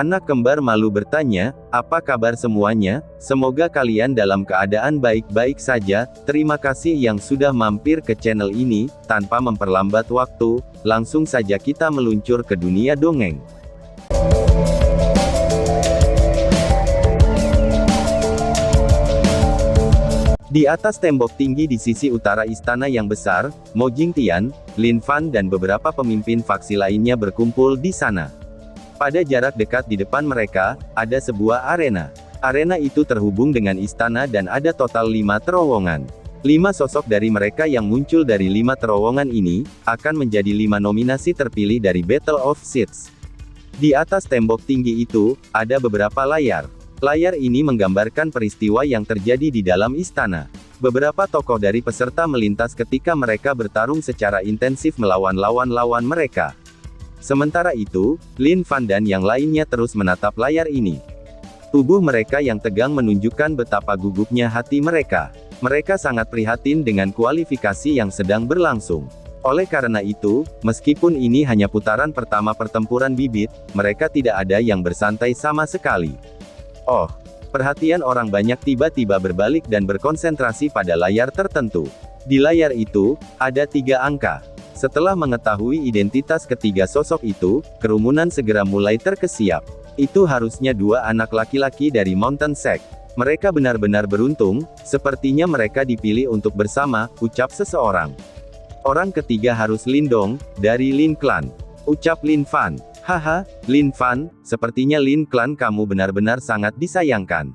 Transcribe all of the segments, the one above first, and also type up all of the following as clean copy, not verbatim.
Anak kembar malu bertanya, "Apa kabar semuanya? Semoga kalian dalam keadaan baik-baik saja. Terima kasih yang sudah mampir ke channel ini." Tanpa memperlambat waktu, langsung saja kita meluncur ke dunia dongeng. Di atas tembok tinggi di sisi utara istana yang besar, Mo Jingtian, Lin Fan dan beberapa pemimpin faksi lainnya berkumpul di sana. Pada jarak dekat di depan mereka, ada sebuah arena. Arena itu terhubung dengan istana dan ada total 5 terowongan. 5 sosok dari mereka yang muncul dari 5 terowongan ini, akan menjadi 5 nominasi terpilih dari Battle of Seeds. Di atas tembok tinggi itu, ada beberapa layar. Layar ini menggambarkan peristiwa yang terjadi di dalam istana. Beberapa tokoh dari peserta melintas ketika mereka bertarung secara intensif melawan lawan-lawan mereka. Sementara itu, Lin Fan dan yang lainnya terus menatap layar ini. Tubuh mereka yang tegang menunjukkan betapa gugupnya hati mereka. Mereka sangat prihatin dengan kualifikasi yang sedang berlangsung. Oleh karena itu, meskipun ini hanya putaran pertama pertempuran bibit, mereka tidak ada yang bersantai sama sekali. Oh, perhatian orang banyak tiba-tiba berbalik dan berkonsentrasi pada layar tertentu. Di layar itu, ada 3 angka. Setelah mengetahui identitas ketiga sosok itu, kerumunan segera mulai terkesiap. Itu harusnya 2 anak laki-laki dari Mountain Sect. Mereka benar-benar beruntung, sepertinya mereka dipilih untuk bersama, ucap seseorang. Orang ketiga harus Lin Dong, dari Lin Clan. Ucap Lin Fan. Haha, Lin Fan, sepertinya Lin Clan kamu benar-benar sangat disayangkan.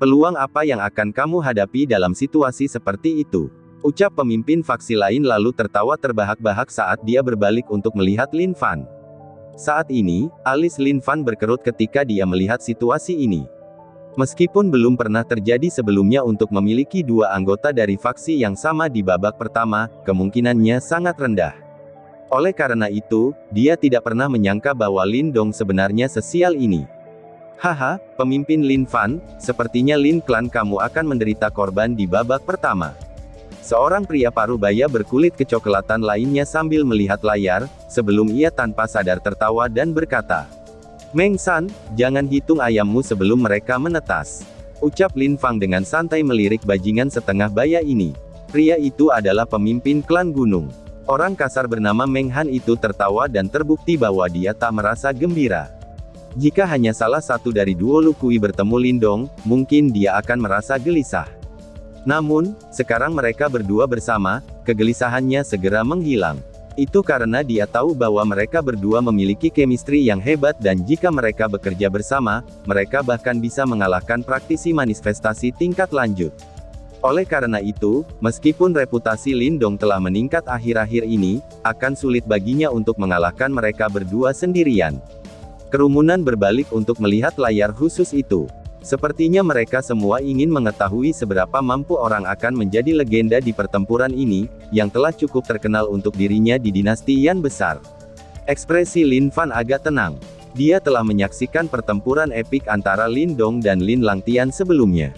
Peluang apa yang akan kamu hadapi dalam situasi seperti itu? Ucap pemimpin faksi lain lalu tertawa terbahak-bahak saat dia berbalik untuk melihat Lin Fan. Saat ini, alis Lin Fan berkerut ketika dia melihat situasi ini. Meskipun belum pernah terjadi sebelumnya untuk memiliki 2 anggota dari faksi yang sama di babak pertama, kemungkinannya sangat rendah. Oleh karena itu, dia tidak pernah menyangka bahwa Lin Dong sebenarnya sesial ini. Haha, pemimpin Lin Fan, sepertinya Lin Clan kamu akan menderita korban di babak pertama. Seorang pria parubaya berkulit kecoklatan lainnya sambil melihat layar, sebelum ia tanpa sadar tertawa dan berkata, "Meng San, jangan hitung ayammu sebelum mereka menetas." Ucap Lin Fang dengan santai melirik bajingan setengah baya ini. Pria itu adalah pemimpin klan gunung. Orang kasar bernama Meng Han itu tertawa dan terbukti bahwa dia tak merasa gembira. Jika hanya salah satu dari duo Lu Kui bertemu Lin Dong, mungkin dia akan merasa gelisah. Namun, sekarang mereka berdua bersama, kegelisahannya segera menghilang. Itu karena dia tahu bahwa mereka berdua memiliki chemistry yang hebat dan jika mereka bekerja bersama, mereka bahkan bisa mengalahkan praktisi manifestasi tingkat lanjut. Oleh karena itu, meskipun reputasi Lin Dong telah meningkat akhir-akhir ini, akan sulit baginya untuk mengalahkan mereka berdua sendirian. Kerumunan berbalik untuk melihat layar khusus itu. Sepertinya mereka semua ingin mengetahui seberapa mampu orang akan menjadi legenda di pertempuran ini, yang telah cukup terkenal untuk dirinya di dinasti Yan besar. Ekspresi Lin Fan agak tenang. Dia telah menyaksikan pertempuran epik antara Lin Dong dan Lin Langtian sebelumnya.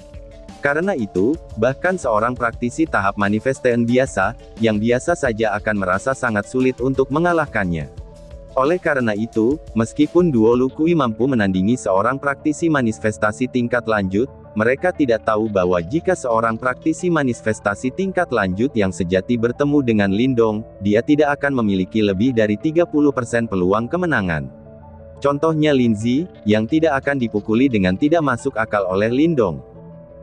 Karena itu, bahkan seorang praktisi tahap manifestation biasa, yang biasa saja akan merasa sangat sulit untuk mengalahkannya. Oleh karena itu, meskipun duo Lu Kui mampu menandingi seorang praktisi manifestasi tingkat lanjut, mereka tidak tahu bahwa jika seorang praktisi manifestasi tingkat lanjut yang sejati bertemu dengan Lin Dong, dia tidak akan memiliki lebih dari 30% peluang kemenangan. Contohnya Lin Zi, yang tidak akan dipukuli dengan tidak masuk akal oleh Lin Dong.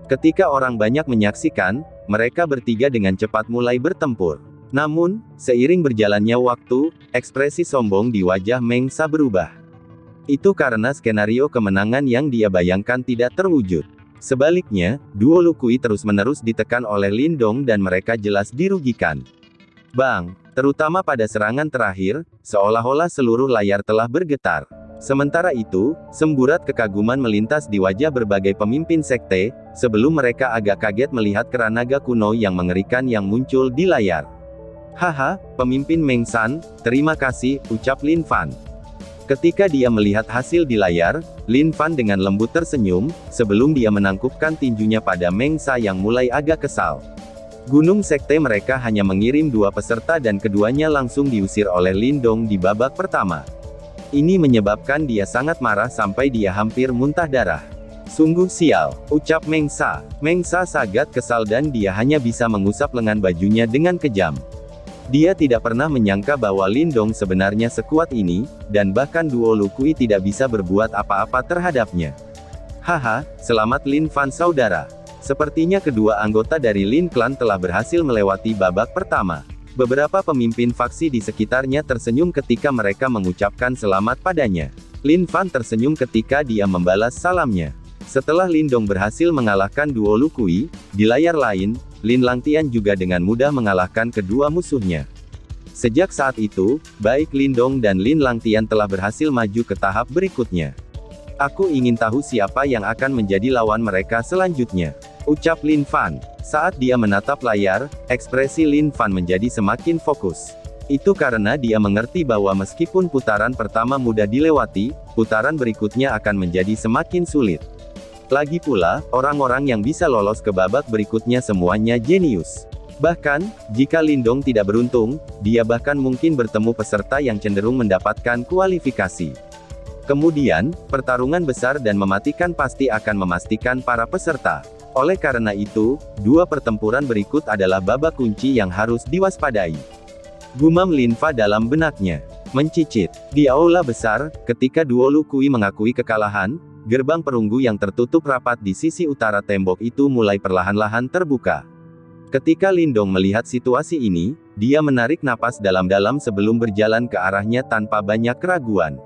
Ketika orang banyak menyaksikan, mereka bertiga dengan cepat mulai bertempur. Namun, seiring berjalannya waktu, ekspresi sombong di wajah Meng Sa berubah. Itu karena skenario kemenangan yang dia bayangkan tidak terwujud. Sebaliknya, duo Lu Kui terus-menerus ditekan oleh Lin Dong dan mereka jelas dirugikan. Bang! Terutama pada serangan terakhir, seolah-olah seluruh layar telah bergetar. Sementara itu, semburat kekaguman melintas di wajah berbagai pemimpin sekte, sebelum mereka agak kaget melihat kera naga kuno yang mengerikan yang muncul di layar. Haha, pemimpin Meng San, terima kasih, ucap Lin Fan. Ketika dia melihat hasil di layar, Lin Fan dengan lembut tersenyum, sebelum dia menangkupkan tinjunya pada Meng Sa yang mulai agak kesal. Gunung sekte mereka hanya mengirim 2 peserta dan keduanya langsung diusir oleh Lin Dong di babak pertama. Ini menyebabkan dia sangat marah sampai dia hampir muntah darah. Sungguh sial, ucap Meng Sha. Meng Sha sangat kesal dan dia hanya bisa mengusap lengan bajunya dengan kejam. Dia tidak pernah menyangka bahwa Lin Dong sebenarnya sekuat ini, dan bahkan Duo Lu Kui tidak bisa berbuat apa-apa terhadapnya. Haha, selamat Lin Fan saudara. Sepertinya kedua anggota dari Lin Clan telah berhasil melewati babak pertama. Beberapa pemimpin faksi di sekitarnya tersenyum ketika mereka mengucapkan selamat padanya. Lin Fan tersenyum ketika dia membalas salamnya. Setelah Lin Dong berhasil mengalahkan Duo Lu Kui, di layar lain, Lin Langtian juga dengan mudah mengalahkan kedua musuhnya. Sejak saat itu, baik Lin Dong dan Lin Langtian telah berhasil maju ke tahap berikutnya. Aku ingin tahu siapa yang akan menjadi lawan mereka selanjutnya, ucap Lin Fan. Saat dia menatap layar, ekspresi Lin Fan menjadi semakin fokus. Itu karena dia mengerti bahwa meskipun putaran pertama mudah dilewati, putaran berikutnya akan menjadi semakin sulit. Lagi pula, orang-orang yang bisa lolos ke babak berikutnya semuanya jenius. Bahkan, jika Lin Dong tidak beruntung, dia bahkan mungkin bertemu peserta yang cenderung mendapatkan kualifikasi. Kemudian, pertarungan besar dan mematikan pasti akan memastikan para peserta. Oleh karena itu, dua pertempuran berikut adalah babak kunci yang harus diwaspadai. Gumam Lin Fa dalam benaknya. Mencicit. Di aula besar, ketika Duo Lu Kui mengakui kekalahan, gerbang perunggu yang tertutup rapat di sisi utara tembok itu mulai perlahan-lahan terbuka. Ketika Lin Dong melihat situasi ini, dia menarik napas dalam-dalam sebelum berjalan ke arahnya tanpa banyak keraguan.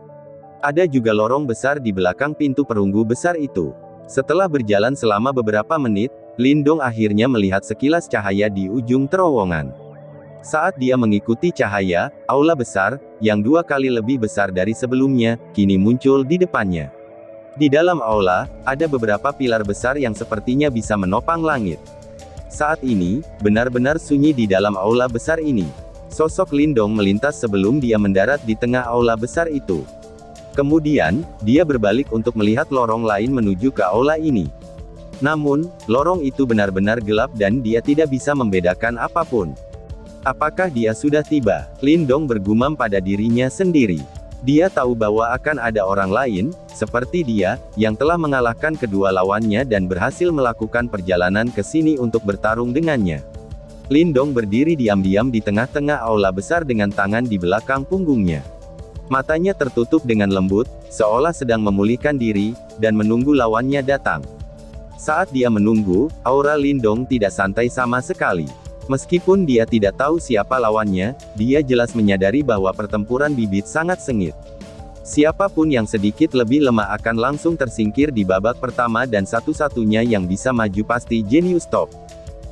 Ada juga lorong besar di belakang pintu perunggu besar itu. Setelah berjalan selama beberapa menit, Lin Dong akhirnya melihat sekilas cahaya di ujung terowongan. Saat dia mengikuti cahaya, aula besar, yang 2 kali lebih besar dari sebelumnya, kini muncul di depannya. Di dalam aula, ada beberapa pilar besar yang sepertinya bisa menopang langit. Saat ini, benar-benar sunyi di dalam aula besar ini. Sosok Lin Dong melintas sebelum dia mendarat di tengah aula besar itu. Kemudian, dia berbalik untuk melihat lorong lain menuju ke aula ini. Namun, lorong itu benar-benar gelap dan dia tidak bisa membedakan apapun. Apakah dia sudah tiba? Lin Dong bergumam pada dirinya sendiri. Dia tahu bahwa akan ada orang lain, seperti dia, yang telah mengalahkan kedua lawannya dan berhasil melakukan perjalanan ke sini untuk bertarung dengannya. Lin Dong berdiri diam-diam di tengah-tengah aula besar dengan tangan di belakang punggungnya. Matanya tertutup dengan lembut, seolah sedang memulihkan diri, dan menunggu lawannya datang. Saat dia menunggu, aura Lin Dong tidak santai sama sekali. Meskipun dia tidak tahu siapa lawannya, dia jelas menyadari bahwa pertempuran bibit sangat sengit. Siapapun yang sedikit lebih lemah akan langsung tersingkir di babak pertama dan satu-satunya yang bisa maju pasti jenius top.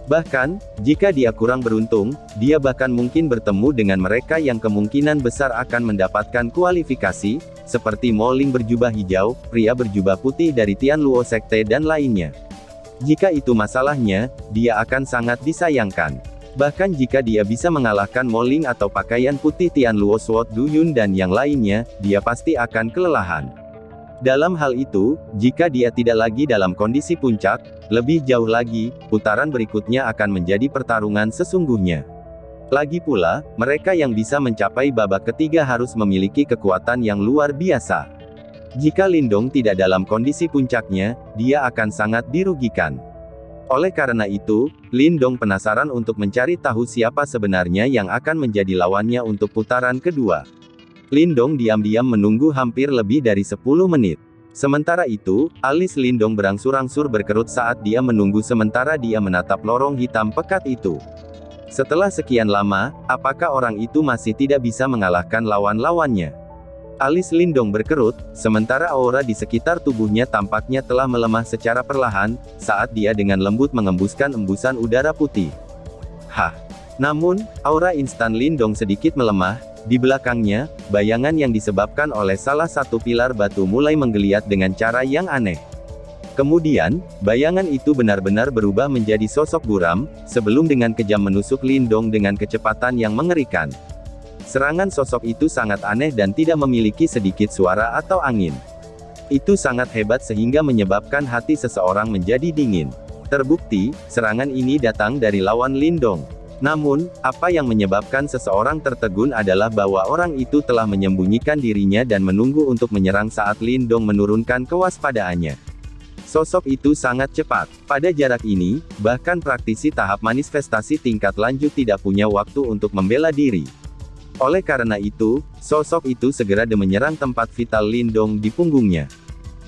Bahkan, jika dia kurang beruntung, dia bahkan mungkin bertemu dengan mereka yang kemungkinan besar akan mendapatkan kualifikasi, seperti Mo Ling berjubah hijau, pria berjubah putih dari Tian Luo Sekte dan lainnya. Jika itu masalahnya, dia akan sangat disayangkan. Bahkan jika dia bisa mengalahkan Mo Ling atau pakaian putih Tian Luo Sword Du Yun dan yang lainnya, dia pasti akan kelelahan. Dalam hal itu, jika dia tidak lagi dalam kondisi puncak, lebih jauh lagi, putaran berikutnya akan menjadi pertarungan sesungguhnya. Lagi pula, mereka yang bisa mencapai babak ketiga harus memiliki kekuatan yang luar biasa. Jika Lin Dong tidak dalam kondisi puncaknya, dia akan sangat dirugikan. Oleh karena itu, Lin Dong penasaran untuk mencari tahu siapa sebenarnya yang akan menjadi lawannya untuk putaran kedua. Lin Dong diam-diam menunggu hampir lebih dari 10 menit. Sementara itu, alis Lin Dong berangsur-angsur berkerut saat dia menunggu sementara dia menatap lorong hitam pekat itu. Setelah sekian lama, apakah orang itu masih tidak bisa mengalahkan lawan-lawannya? Alis Lin Dong berkerut, sementara aura di sekitar tubuhnya tampaknya telah melemah secara perlahan, saat dia dengan lembut mengembuskan embusan udara putih. Hah! Namun, aura instan Lin Dong sedikit melemah. Di belakangnya, bayangan yang disebabkan oleh salah satu pilar batu mulai menggeliat dengan cara yang aneh. Kemudian, bayangan itu benar-benar berubah menjadi sosok buram, sebelum dengan kejam menusuk Lin Dong dengan kecepatan yang mengerikan. Serangan sosok itu sangat aneh dan tidak memiliki sedikit suara atau angin. Itu sangat hebat sehingga menyebabkan hati seseorang menjadi dingin. Terbukti, serangan ini datang dari lawan Lin Dong. Namun, apa yang menyebabkan seseorang tertegun adalah bahwa orang itu telah menyembunyikan dirinya dan menunggu untuk menyerang saat Lin Dong menurunkan kewaspadaannya. Sosok itu sangat cepat. Pada jarak ini, bahkan praktisi tahap manifestasi tingkat lanjut tidak punya waktu untuk membela diri. Oleh karena itu, sosok itu segera menyerang tempat vital Lin Dong di punggungnya.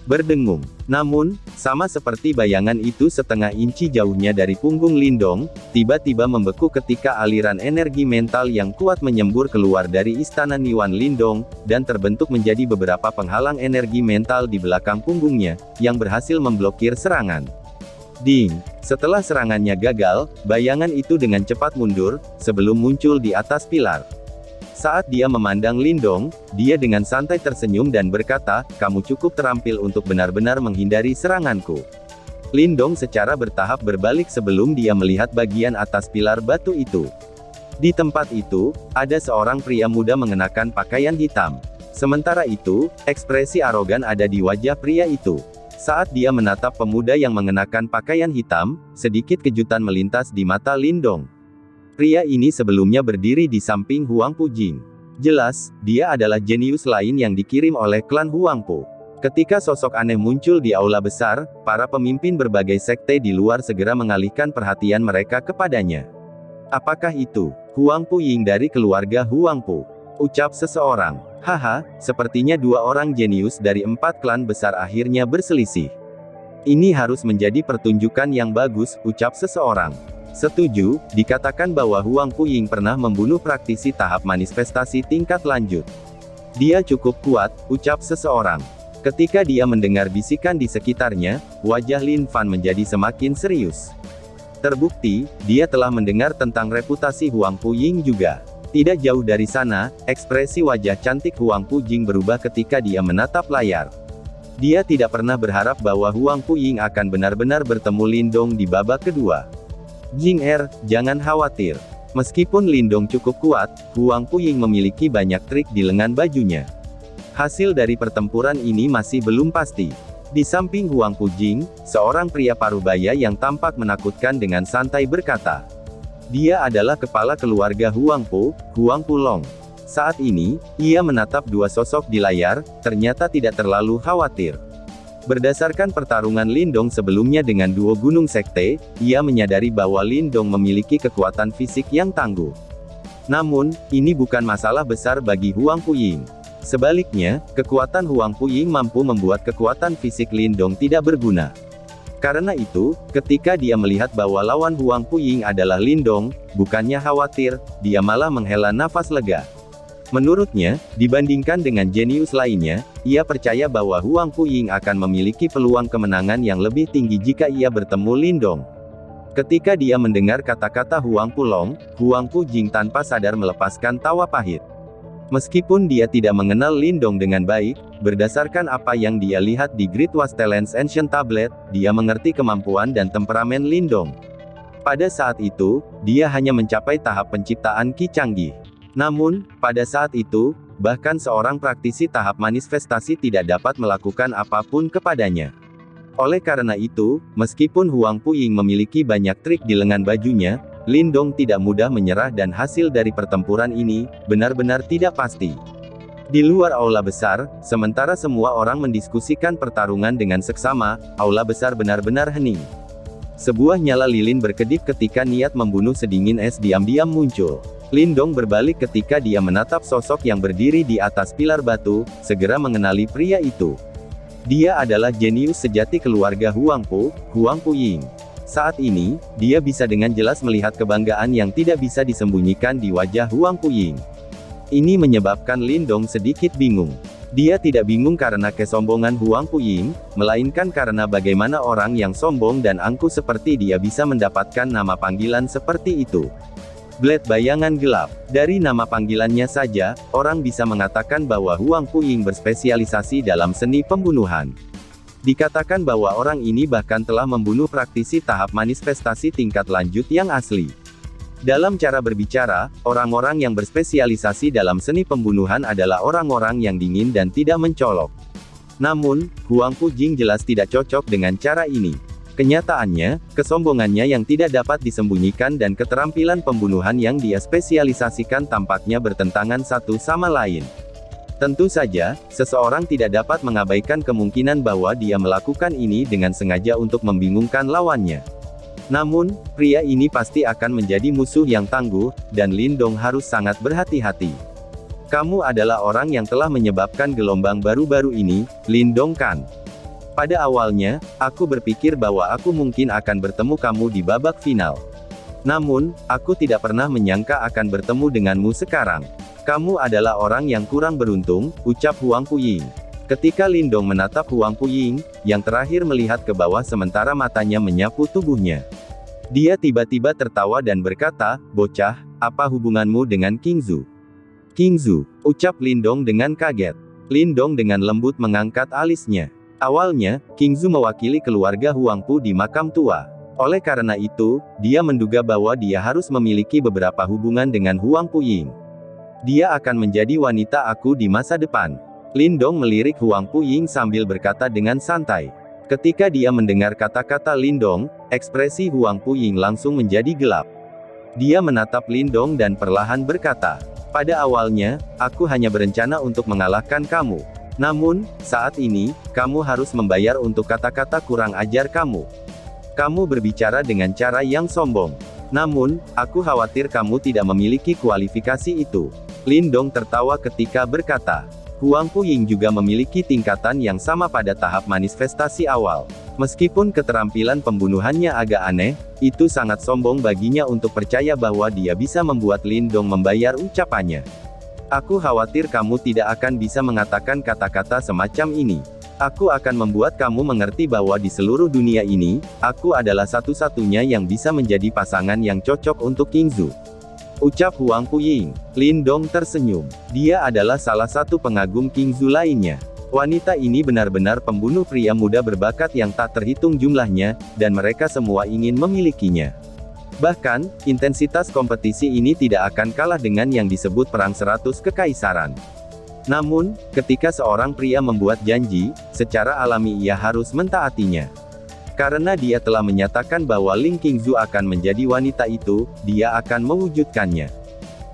Berdengung. Namun, sama seperti bayangan itu setengah inci jauhnya dari punggung Lin Dong, tiba-tiba membeku ketika aliran energi mental yang kuat menyembur keluar dari istana Niwan Lin Dong, dan terbentuk menjadi beberapa penghalang energi mental di belakang punggungnya, yang berhasil memblokir serangan. Ding! Setelah serangannya gagal, bayangan itu dengan cepat mundur, sebelum muncul di atas pilar. Saat dia memandang Lin Dong, dia dengan santai tersenyum dan berkata, "Kamu cukup terampil untuk benar-benar menghindari seranganku." Lin Dong secara bertahap berbalik sebelum dia melihat bagian atas pilar batu itu. Di tempat itu, ada seorang pria muda mengenakan pakaian hitam. Sementara itu, ekspresi arogan ada di wajah pria itu. Saat dia menatap pemuda yang mengenakan pakaian hitam, sedikit kejutan melintas di mata Lin Dong. Pria ini sebelumnya berdiri di samping Huang Pu Jing. Jelas, dia adalah jenius lain yang dikirim oleh klan Huang Pu. Ketika sosok aneh muncul di aula besar, para pemimpin berbagai sekte di luar segera mengalihkan perhatian mereka kepadanya. "Apakah itu Huang Pu Ying dari keluarga Huang Pu?" ucap seseorang. "Haha, sepertinya dua orang jenius dari 4 klan besar akhirnya berselisih. Ini harus menjadi pertunjukan yang bagus," ucap seseorang. "Setuju, dikatakan bahwa Huang Pu Ying pernah membunuh praktisi tahap manifestasi tingkat lanjut. Dia cukup kuat," ucap seseorang. Ketika dia mendengar bisikan di sekitarnya, wajah Lin Fan menjadi semakin serius. Terbukti, dia telah mendengar tentang reputasi Huang Pu Ying juga. Tidak jauh dari sana, ekspresi wajah cantik Huang Pu Jing berubah ketika dia menatap layar. Dia tidak pernah berharap bahwa Huang Pu Ying akan benar-benar bertemu Lin Dong di babak kedua. "Jing jangan khawatir. Meskipun Lin Dong cukup kuat, Huang Pu Ying memiliki banyak trik di lengan bajunya. Hasil dari pertempuran ini masih belum pasti." Di samping Huang Pu Jing, seorang pria parubaya yang tampak menakutkan dengan santai berkata. Dia adalah kepala keluarga Huang Pu Long. Saat ini, ia menatap dua sosok di layar, ternyata tidak terlalu khawatir. Berdasarkan pertarungan Lin Dong sebelumnya dengan duo Gunung Sekte, ia menyadari bahwa Lin Dong memiliki kekuatan fisik yang tangguh. Namun, ini bukan masalah besar bagi Huang Pu Ying. Sebaliknya, kekuatan Huang Pu Ying mampu membuat kekuatan fisik Lin Dong tidak berguna. Karena itu, ketika dia melihat bahwa lawan Huang Pu Ying adalah Lin Dong, bukannya khawatir, dia malah menghela nafas lega. Menurutnya, dibandingkan dengan jenius lainnya, ia percaya bahwa Huang Pu Ying akan memiliki peluang kemenangan yang lebih tinggi jika ia bertemu Lin Dong. Ketika dia mendengar kata-kata Huang Pu Long, Huang Pu Jing tanpa sadar melepaskan tawa pahit. Meskipun dia tidak mengenal Lin Dong dengan baik, berdasarkan apa yang dia lihat di Great Wastelens Ancient Tablet, dia mengerti kemampuan dan temperamen Lin Dong. Pada saat itu, dia hanya mencapai tahap penciptaan Qi canggih. Namun, pada saat itu, bahkan seorang praktisi tahap manifestasi tidak dapat melakukan apapun kepadanya. Oleh karena itu, meskipun Huang Pu Ying memiliki banyak trik di lengan bajunya, Lin Dong tidak mudah menyerah dan hasil dari pertempuran ini, benar-benar tidak pasti. Di luar aula besar, sementara semua orang mendiskusikan pertarungan dengan seksama, aula besar benar-benar hening. Sebuah nyala lilin berkedip ketika niat membunuh sedingin es diam-diam muncul. Lin Dong berbalik ketika dia menatap sosok yang berdiri di atas pilar batu, segera mengenali pria itu. Dia adalah jenius sejati keluarga Huang Pu Ying. Saat ini, dia bisa dengan jelas melihat kebanggaan yang tidak bisa disembunyikan di wajah Huang Pu Ying. Ini menyebabkan Lin Dong sedikit bingung. Dia tidak bingung karena kesombongan Huang Pu Ying, melainkan karena bagaimana orang yang sombong dan angkuh seperti dia bisa mendapatkan nama panggilan seperti itu. Blade Bayangan Gelap. Dari nama panggilannya saja, orang bisa mengatakan bahwa Huang Pu Ying berspesialisasi dalam seni pembunuhan. Dikatakan bahwa orang ini bahkan telah membunuh praktisi tahap manifestasi tingkat lanjut yang asli. Dalam cara berbicara, orang-orang yang berspesialisasi dalam seni pembunuhan adalah orang-orang yang dingin dan tidak mencolok. Namun, Huang Pu Jing jelas tidak cocok dengan cara ini. Kenyataannya, kesombongannya yang tidak dapat disembunyikan dan keterampilan pembunuhan yang dia spesialisasikan tampaknya bertentangan satu sama lain. Tentu saja, seseorang tidak dapat mengabaikan kemungkinan bahwa dia melakukan ini dengan sengaja untuk membingungkan lawannya. Namun, pria ini pasti akan menjadi musuh yang tangguh, dan Lin Dong harus sangat berhati-hati. Kamu adalah orang yang telah menyebabkan gelombang baru-baru ini, Lin Dong kan? Pada awalnya, aku berpikir bahwa aku mungkin akan bertemu kamu di babak final. Namun, aku tidak pernah menyangka akan bertemu denganmu sekarang. Kamu adalah orang yang kurang beruntung, ucap Huang Puying. Ketika Lin Dong menatap Huang Puying, yang terakhir melihat ke bawah sementara matanya menyapu tubuhnya. Dia tiba-tiba tertawa dan berkata, "Bocah, apa hubunganmu dengan King Zhu?" "King Zhu," ucap Lin Dong dengan kaget. Lin Dong dengan lembut mengangkat alisnya. Awalnya, King Zhu mewakili keluarga Huangpu di makam tua. Oleh karena itu, dia menduga bahwa dia harus memiliki beberapa hubungan dengan Huang Puying. Dia akan menjadi wanita aku di masa depan. Lin Dong melirik Huang Puying sambil berkata dengan santai. Ketika dia mendengar kata-kata Lin Dong, ekspresi Huang Puying langsung menjadi gelap. Dia menatap Lin Dong dan perlahan berkata, "Pada awalnya, aku hanya berencana untuk mengalahkan kamu. Namun, saat ini, kamu harus membayar untuk kata-kata kurang ajar kamu. Kamu berbicara dengan cara yang sombong. Namun, aku khawatir kamu tidak memiliki kualifikasi itu." Lin Dong tertawa ketika berkata, "Huang Puying juga memiliki tingkatan yang sama pada tahap manifestasi awal. Meskipun keterampilan pembunuhannya agak aneh, itu sangat sombong baginya untuk percaya bahwa dia bisa membuat Lin Dong membayar ucapannya. Aku khawatir kamu tidak akan bisa mengatakan kata-kata semacam ini. Aku akan membuat kamu mengerti bahwa di seluruh dunia ini, aku adalah satu-satunya yang bisa menjadi pasangan yang cocok untuk King Zhu." Ucap Huang Puying. Lin Dong tersenyum. Dia adalah salah satu pengagum King Zhu lainnya. Wanita ini benar-benar pembunuh pria muda berbakat yang tak terhitung jumlahnya, dan mereka semua ingin memilikinya. Bahkan, intensitas kompetisi ini tidak akan kalah dengan yang disebut Perang 100 Kekaisaran. Namun, ketika seorang pria membuat janji, secara alami ia harus mentaatinya. Karena dia telah menyatakan bahwa Ling Qingzu akan menjadi wanita itu, dia akan mewujudkannya.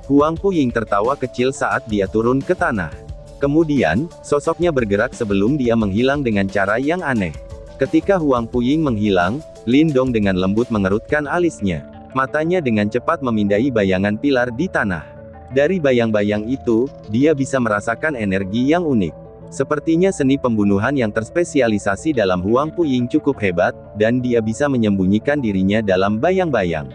Huang Puying tertawa kecil saat dia turun ke tanah. Kemudian, sosoknya bergerak sebelum dia menghilang dengan cara yang aneh. Ketika Huang Puying menghilang, Lin Dong dengan lembut mengerutkan alisnya. Matanya dengan cepat memindai bayangan pilar di tanah. Dari bayang-bayang itu, dia bisa merasakan energi yang unik. Sepertinya seni pembunuhan yang terspesialisasi dalam Huang Puying cukup hebat, dan dia bisa menyembunyikan dirinya dalam bayang-bayang.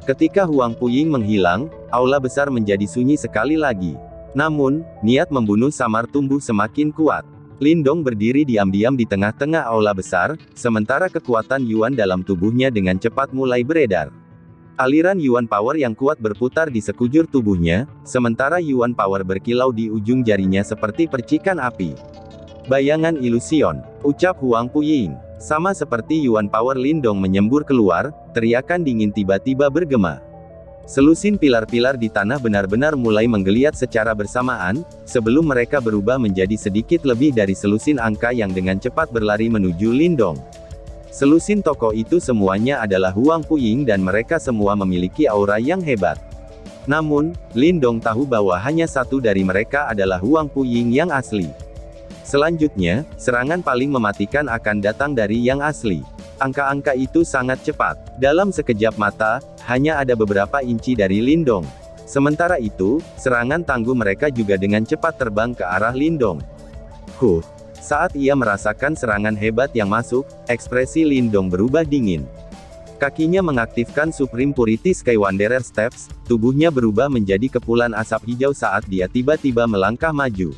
Ketika Huang Puying menghilang, aula besar menjadi sunyi sekali lagi. Namun, niat membunuh samar tumbuh semakin kuat. Lin Dong berdiri diam-diam di tengah-tengah aula besar, sementara kekuatan Yuan dalam tubuhnya dengan cepat mulai beredar. Aliran Yuan Power yang kuat berputar di sekujur tubuhnya, sementara Yuan Power berkilau di ujung jarinya seperti percikan api. "Bayangan ilusion," ucap Huang Puying. Sama seperti Yuan Power Lin Dong menyembur keluar, teriakan dingin tiba-tiba bergema. Selusin pilar-pilar di tanah benar-benar mulai menggeliat secara bersamaan, sebelum mereka berubah menjadi sedikit lebih dari selusin angka yang dengan cepat berlari menuju Lin Dong. Selusin tokoh itu semuanya adalah Huang Puying dan mereka semua memiliki aura yang hebat. Namun, Lin Dong tahu bahwa hanya satu dari mereka adalah Huang Puying yang asli. Selanjutnya, serangan paling mematikan akan datang dari yang asli. Angka-angka itu sangat cepat. Dalam sekejap mata, hanya ada beberapa inci dari Lin Dong. Sementara itu, serangan tangguh mereka juga dengan cepat terbang ke arah Lin Dong. Saat ia merasakan serangan hebat yang masuk, ekspresi Lin Dong berubah dingin. Kakinya mengaktifkan Supreme Purity Sky Wanderer Steps, tubuhnya berubah menjadi kepulan asap hijau saat dia tiba-tiba melangkah maju.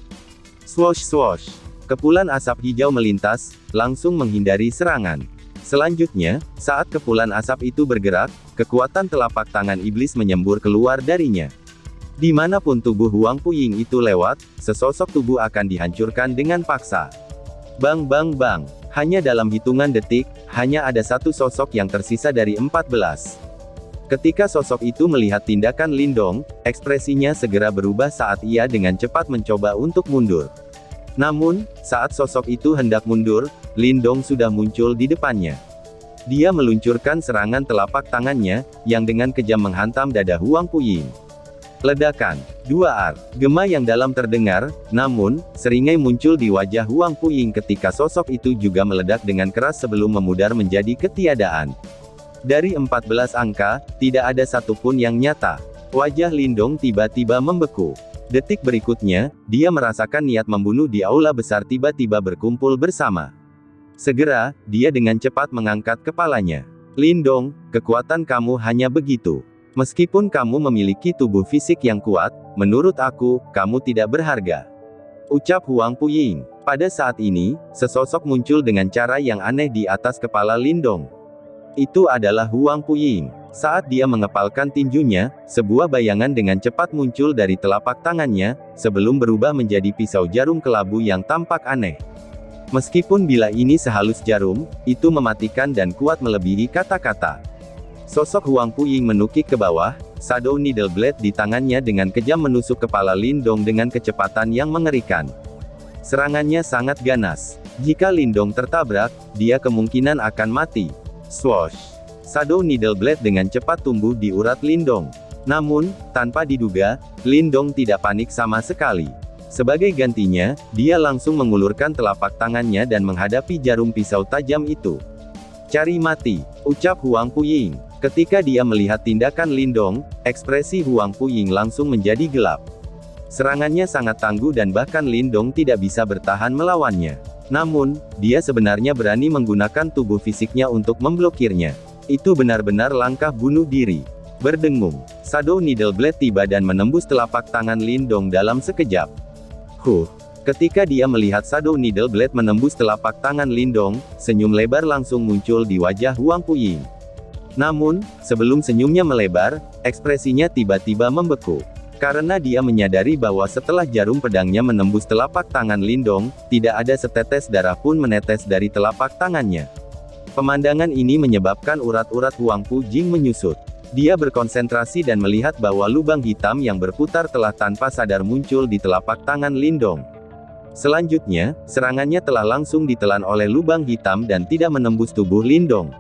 Swosh swosh. Kepulan asap hijau melintas, langsung menghindari serangan. Selanjutnya, saat kepulan asap itu bergerak, kekuatan telapak tangan iblis menyembur keluar darinya. Dimanapun tubuh Huang Puying itu lewat, sesosok tubuh akan dihancurkan dengan paksa. Bang bang bang. Hanya dalam hitungan detik, hanya ada satu sosok yang tersisa dari 14. Ketika sosok itu melihat tindakan Lin Dong, ekspresinya segera berubah saat ia dengan cepat mencoba untuk mundur. Namun, saat sosok itu hendak mundur, Lin Dong sudah muncul di depannya. Dia meluncurkan serangan telapak tangannya, yang dengan kejam menghantam dada Huang Puying. Ledakan. 2 gema yang dalam terdengar, namun, seringai muncul di wajah Huang Puying ketika sosok itu juga meledak dengan keras sebelum memudar menjadi ketiadaan. Dari 14 angka, tidak ada satupun yang nyata. Wajah Lindong tiba-tiba membeku. Detik berikutnya, dia merasakan niat membunuh di aula besar tiba-tiba berkumpul bersama. Segera, dia dengan cepat mengangkat kepalanya. Lindong, kekuatan kamu hanya begitu. Meskipun kamu memiliki tubuh fisik yang kuat, menurut aku, kamu tidak berharga. Ucap Huang Puying. Pada saat ini, sesosok muncul dengan cara yang aneh di atas kepala Lindong. Itu adalah Huang Puying. Saat dia mengepalkan tinjunya, sebuah bayangan dengan cepat muncul dari telapak tangannya, sebelum berubah menjadi pisau jarum kelabu yang tampak aneh. Meskipun bila ini sehalus jarum, itu mematikan dan kuat melebihi kata-kata. Sosok Huang Puying menukik ke bawah, Shadow Needle Blade di tangannya dengan kejam menusuk kepala Lindong dengan kecepatan yang mengerikan. Serangannya sangat ganas. Jika Lindong tertabrak, dia kemungkinan akan mati. Swoosh! Shadow Needle Blade dengan cepat tumbuh di urat Lindong. Namun, tanpa diduga, Lindong tidak panik sama sekali. Sebagai gantinya, dia langsung mengulurkan telapak tangannya dan menghadapi jarum pisau tajam itu. Cari mati, ucap Huang Puying. Ketika dia melihat tindakan Lindong, ekspresi Huang Puying langsung menjadi gelap. Serangannya sangat tangguh dan bahkan Lindong tidak bisa bertahan melawannya. Namun, dia sebenarnya berani menggunakan tubuh fisiknya untuk memblokirnya. Itu benar-benar langkah bunuh diri. Berdengung, Shadow Needle Blade tiba dan menembus telapak tangan Lindong dalam sekejap. Ketika dia melihat Shadow Needle Blade menembus telapak tangan Lindong, senyum lebar langsung muncul di wajah Huang Puying. Namun, sebelum senyumnya melebar, ekspresinya tiba-tiba membeku. Karena dia menyadari bahwa setelah jarum pedangnya menembus telapak tangan Lindong, tidak ada setetes darah pun menetes dari telapak tangannya. Pemandangan ini menyebabkan urat-urat Huang Puying menyusut. Dia berkonsentrasi dan melihat bahwa lubang hitam yang berputar telah tanpa sadar muncul di telapak tangan Lindong. Selanjutnya, serangannya telah langsung ditelan oleh lubang hitam dan tidak menembus tubuh Lindong.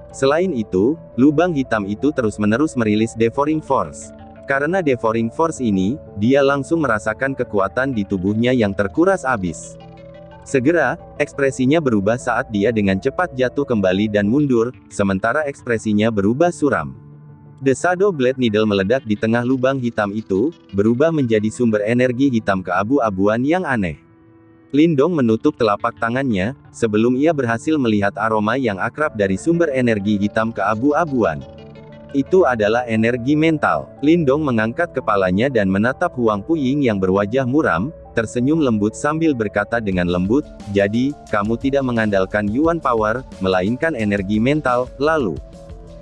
Selain itu, lubang hitam itu terus-menerus merilis Devouring Force. Karena Devouring Force ini, dia langsung merasakan kekuatan di tubuhnya yang terkuras abis. Segera, ekspresinya berubah saat dia dengan cepat jatuh kembali dan mundur, sementara ekspresinya berubah suram. The Shadow Blade Needle meledak di tengah lubang hitam itu, berubah menjadi sumber energi hitam keabu-abuan yang aneh. Lindong menutup telapak tangannya, sebelum ia berhasil melihat aroma yang akrab dari sumber energi hitam keabu-abuan. Itu adalah energi mental. Lindong mengangkat kepalanya dan menatap Huang Puying yang berwajah muram, tersenyum lembut sambil berkata dengan lembut, "Jadi, kamu tidak mengandalkan Yuan Power, melainkan energi mental, lalu."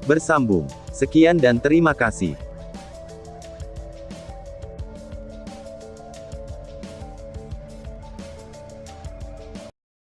Bersambung. Sekian dan terima kasih.